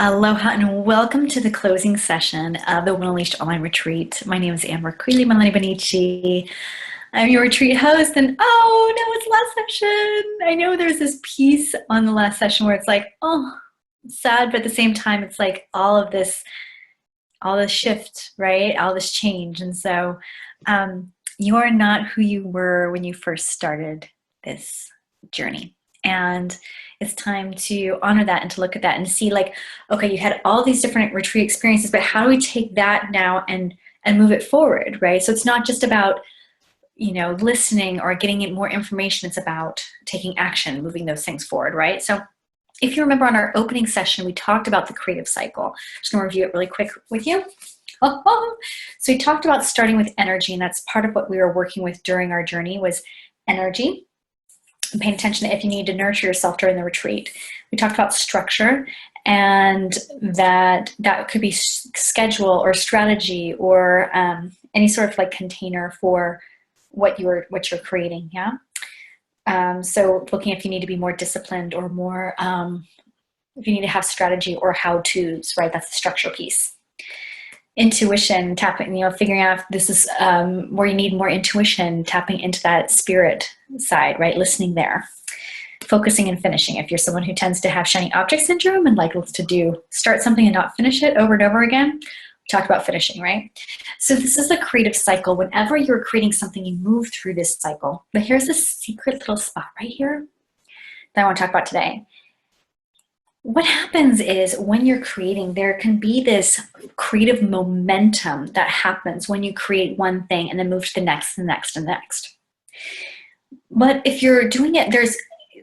Aloha and welcome to the closing session of the Will Unleashed Online Retreat. My name is Amber Quili Malani Benici. I'm your retreat host, and oh no, it's last session. I know there's this piece on the last session where it's like, oh, sad, but at the same time, it's like all this shift, right? All this change. And so you are not who you were when you first started this journey. And it's time to honor that and to look at that and see like, okay, you had all these different retreat experiences, but how do we take that now and move it forward, right? So it's not just about, listening or getting more information. It's about taking action, moving those things forward, right? So if you remember on our opening session, we talked about the creative cycle. I'm just gonna review it really quick with you. So we talked about starting with energy, and that's part of what we were working with during our journey was energy. And paying attention to if you need to nurture yourself during the retreat. We talked about structure, and that could be schedule or strategy or any sort of like container for what you're creating. Yeah. So looking if you need to be more disciplined or more if you need to have strategy or how-tos, right? That's the structure piece. Intuition, tapping, figuring out if this is where you need more intuition, tapping into that spirit side, right? Listening there. Focusing and finishing. If you're someone who tends to have shiny object syndrome and like to start something and not finish it over and over again, we talked about finishing, right? So this is the creative cycle. Whenever you're creating something, you move through this cycle. But here's a secret little spot right here that I want to talk about today. What happens is when you're creating, there can be this creative momentum that happens when you create one thing and then move to the next and next and next. But if you're doing it, there's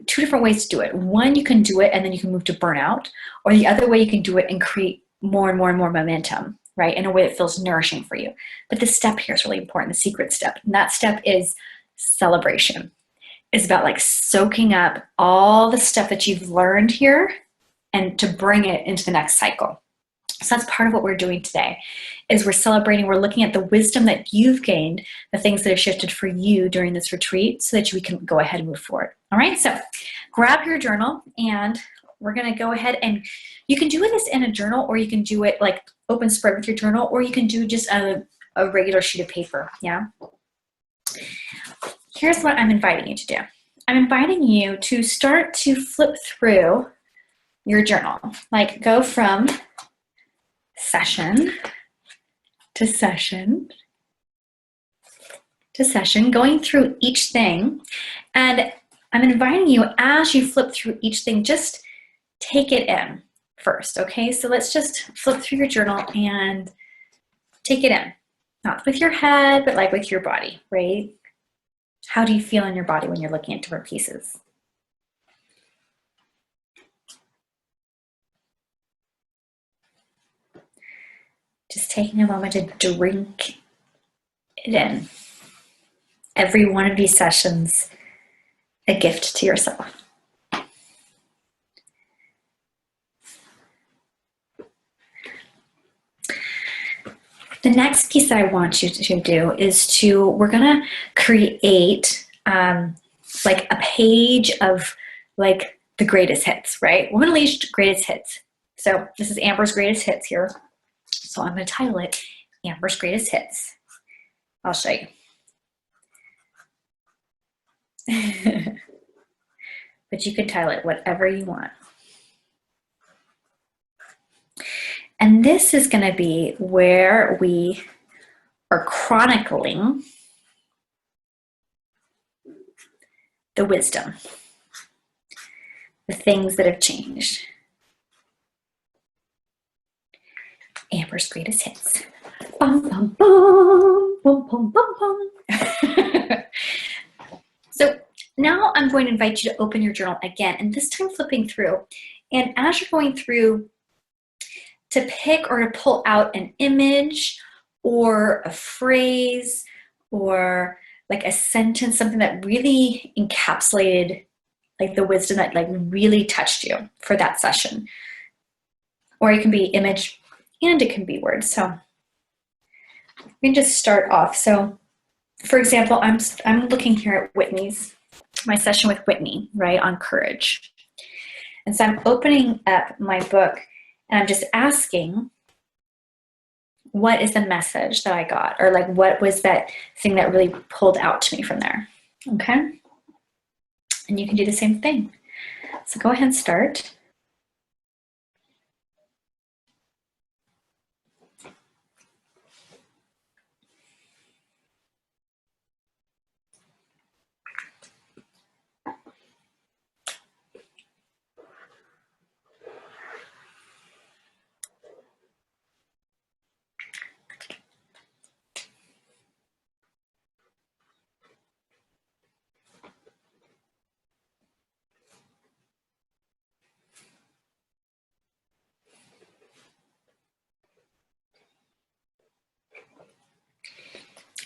two different ways to do it. One, you can do it and then you can move to burnout, or the other way you can do it and create more and more and more momentum, right? In a way that feels nourishing for you. But the step here is really important, the secret step. And that step is celebration. It's about like soaking up all the stuff that you've learned here and to bring it into the next cycle. So that's part of what we're doing today, is we're celebrating, we're looking at the wisdom that you've gained, the things that have shifted for you during this retreat so that we can go ahead and move forward. All right, so grab your journal and we're gonna go ahead and you can do this in a journal, or you can do it like open spread with your journal, or you can do just a regular sheet of paper, yeah? Here's what I'm inviting you to do. I'm inviting you to start to flip through your journal, like go from session to session to session, going through each thing. And I'm inviting you, as you flip through each thing, just take it in first, okay? So let's just flip through your journal and take it in. Not with your head, but like with your body, right? How do you feel in your body when you're looking at different pieces? Just taking a moment to drink it in. Every one of these sessions, a gift to yourself. The next piece that I want you to do is we're gonna create like a page of like the greatest hits, right? We're gonna unleash greatest hits. So this is Amber's greatest hits here. So I'm going to title it Amber's Greatest Hits. I'll show you. But you can title it whatever you want. And this is going to be where we are chronicling the wisdom, the things that have changed. Amber's greatest hits. Bum, bum, bum, bum, bum, bum, bum. So now I'm going to invite you to open your journal again, and this time flipping through. And as you're going through, to pick or to pull out an image or a phrase or like a sentence, something that really encapsulated like the wisdom that like really touched you for that session. Or it can be image, and it can be words. So we can just start off. So for example, I'm looking here at Whitney's, my session with Whitney, right, on courage. And so I'm opening up my book And I'm just asking, what is the message that I got? Or like, what was that thing that really pulled out to me from there? Okay. And you can do the same thing. So go ahead and start.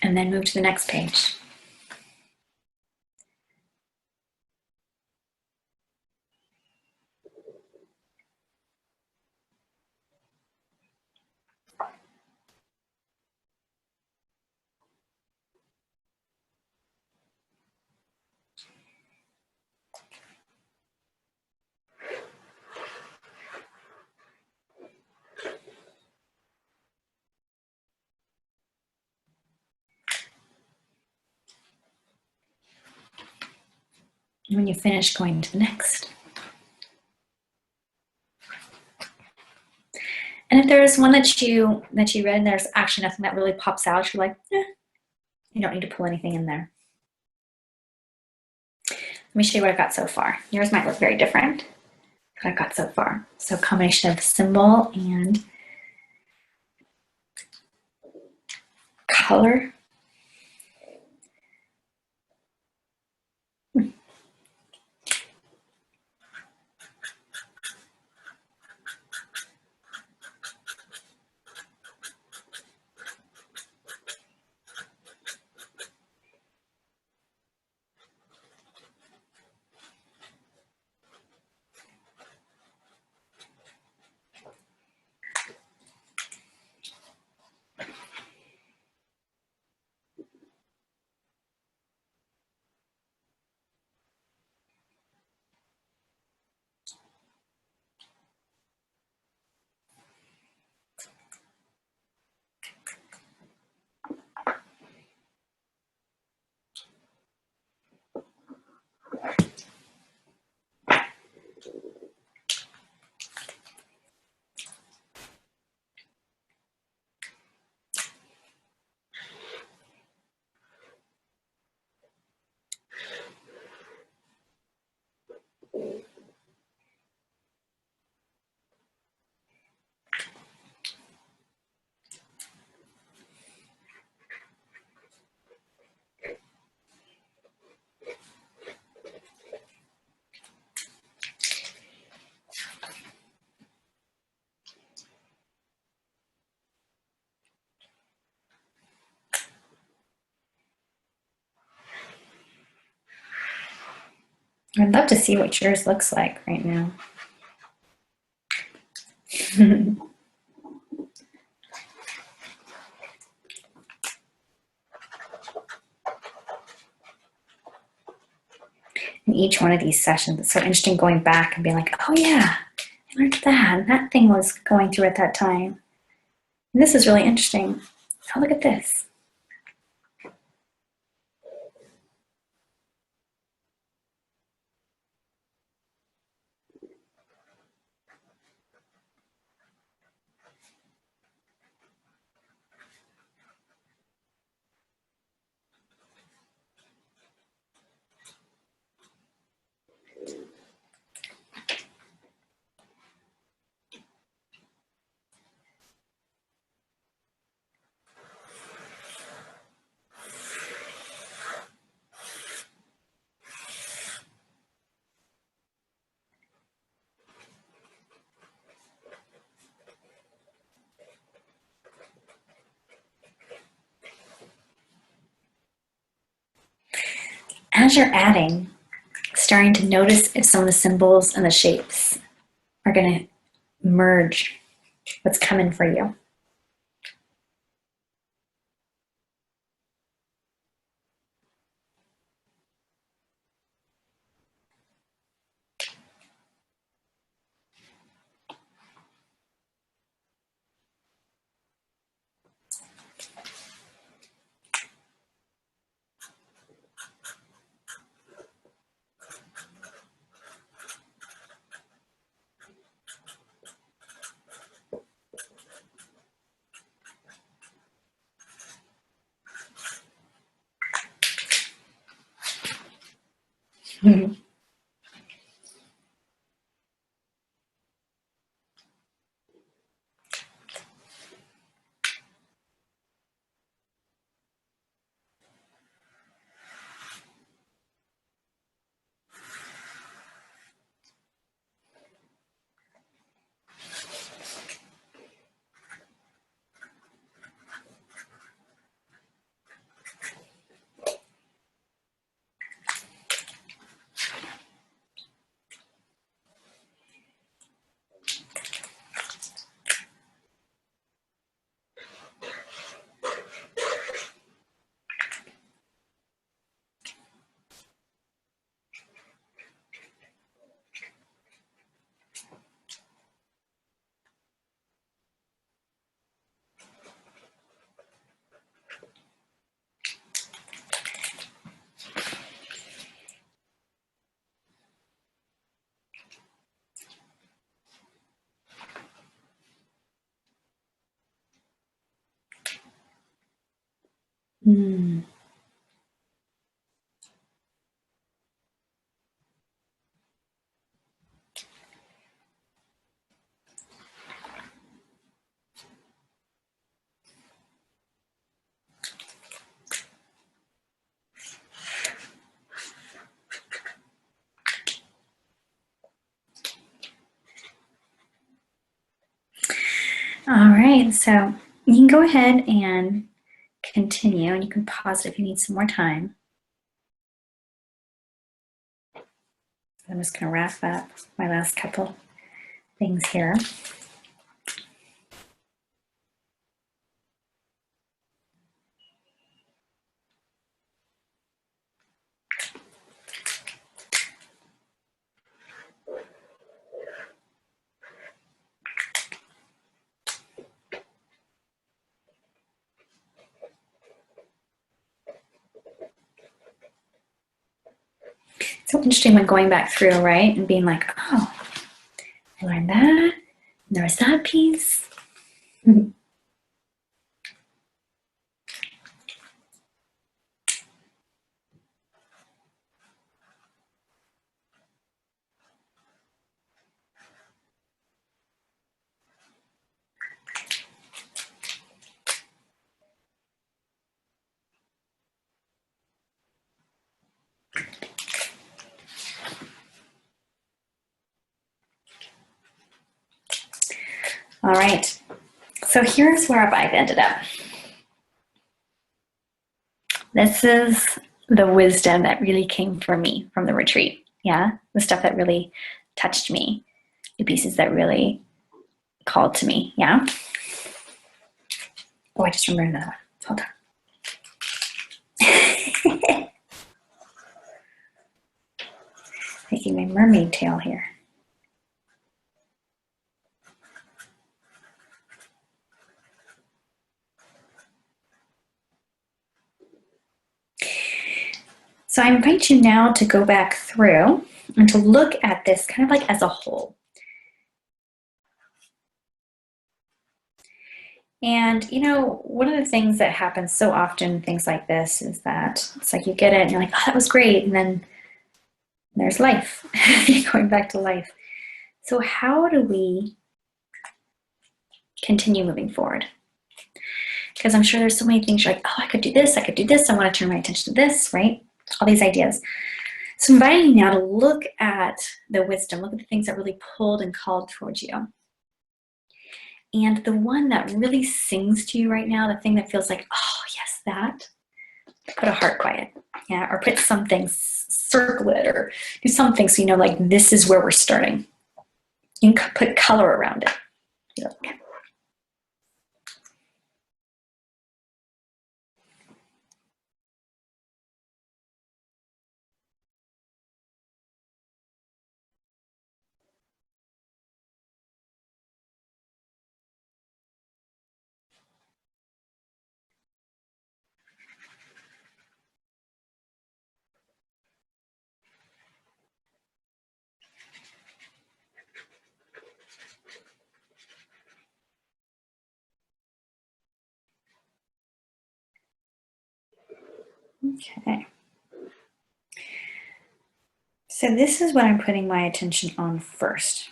And then move to the next page. And when you finish, going to the next. And if there's one that you read and there's actually nothing that really pops out, you're like, you don't need to pull anything in there. Let me show you what I've got so far. Yours might look very different, what I've got so far. So a combination of symbol and color. I'd love to see what yours looks like right now. And each one of these sessions, it's so interesting going back and being like, oh yeah, I learned that, and that thing was going through at that time. And this is really interesting. Oh, look at this. As you're adding, starting to notice if some of the symbols and the shapes are going to merge what's coming for you. Mm. All right, so you can go ahead and continue, and you can pause it if you need some more time. I'm just going to wrap up my last couple things here. So interesting when going back through, right? And being like, oh, I learned that. And there was that piece. All right. So here's where I've ended up. This is the wisdom that really came from me from the retreat. Yeah. The stuff that really touched me, the pieces that really called to me. Yeah. Oh, I just remembered another one. Hold on. Making my mermaid tail here. So I invite you now to go back through and to look at this kind of like as a whole. And, you know, one of the things that happens so often in things like this is that it's like you get it and you're like, oh, that was great. And then there's life. You're going back to life. So how do we continue moving forward? Because I'm sure there's so many things you're like, oh, I could do this. I want to turn my attention to this, right? All these ideas. So I'm inviting you now to look at the wisdom, look at the things that really pulled and called towards you. And the one that really sings to you right now, the thing that feels like, oh, yes, that, put a heart by it. Yeah, or put something, circle it, or do something so you know, like, this is where we're starting. You can put color around it. Okay. Okay. So this is what I'm putting my attention on first.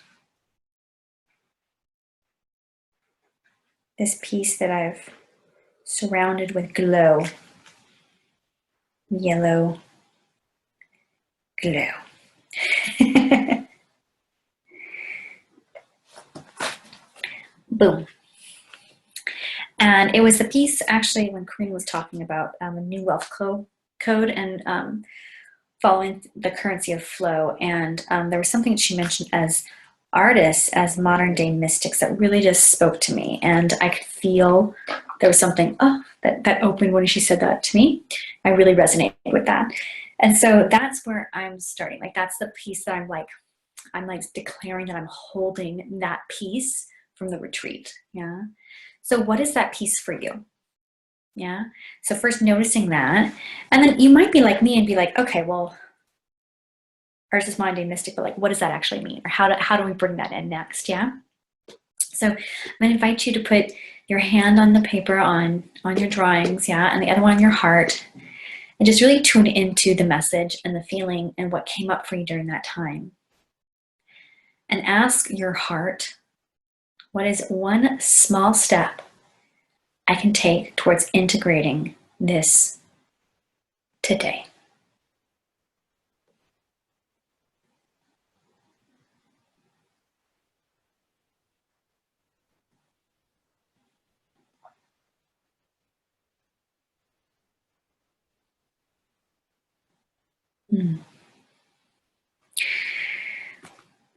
This piece that I've surrounded with glow, yellow glow. Boom. And it was the piece actually when Corinne was talking about a new wealth code and following the currency of flow. And there was something that she mentioned as artists, as modern day mystics, that really just spoke to me. And I could feel there was something that opened when she said that to me. I really resonated with that. And so that's where I'm starting. Like that's the piece that I'm like declaring that I'm holding that piece from the retreat. Yeah. So what is that piece for you? Yeah. So first noticing that, and then you might be like me and be like, okay, well, ours is mind and mystic, but like, what does that actually mean? Or how do we bring that in next? Yeah. So I'm going to invite you to put your hand on the paper on your drawings. Yeah. And the other one on your heart, and just really tune into the message and the feeling and what came up for you during that time. And ask your heart, what is one small step I can take towards integrating this today?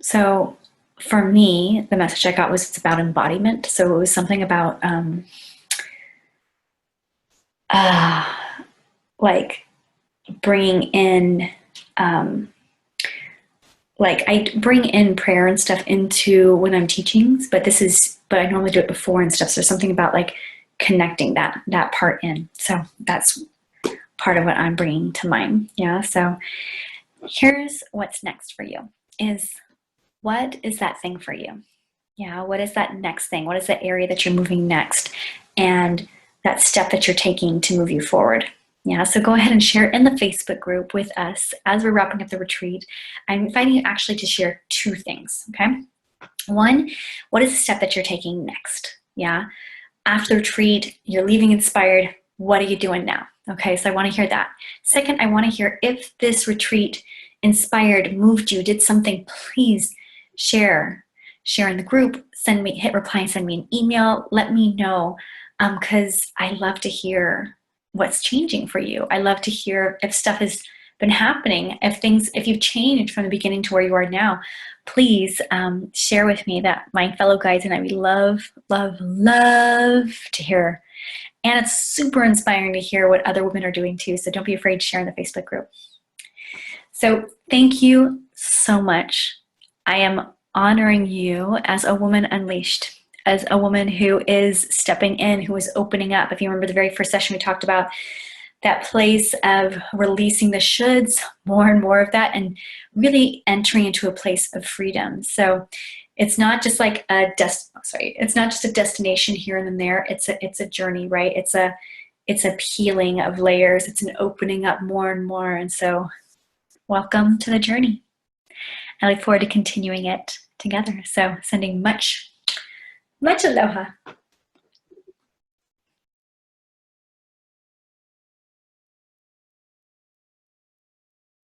So for me, the message I got was it's about embodiment. So it was something about like bringing in like I bring in prayer and stuff into when I'm teaching, but I normally do it before and stuff. So something about like connecting that part in. So that's part of what I'm bringing to mind. Yeah. So here's what's next for you is what is that thing for you? Yeah. What is that next thing? What is the area that you're moving next? And that step that you're taking to move you forward. Yeah, so go ahead and share in the Facebook group with us as we're wrapping up the retreat. I'm inviting you actually to share two things, okay? One, what is the step that you're taking next? Yeah, after the retreat, you're leaving inspired. What are you doing now? Okay, so I want to hear that. Second, I want to hear if this retreat inspired, moved you, did something, please share in the group, hit reply and send me an email. Let me know because I love to hear what's changing for you. I love to hear if stuff has been happening, if you've changed from the beginning to where you are now. Please share with me that my fellow guides and I, we love to hear. And it's super inspiring to hear what other women are doing too. So don't be afraid to share in the Facebook group. So thank you so much. I am honoring you as a woman unleashed, as a woman who is stepping in, who is opening up. If you remember the very first session, we talked about that place of releasing the shoulds, more and more of that, and really entering into a place of freedom. So it's not just like it's not just a destination here and then there. It's a journey, right? It's a peeling of layers. It's an opening up more and more. And so welcome to the journey. I look forward to continuing it together. So sending much aloha.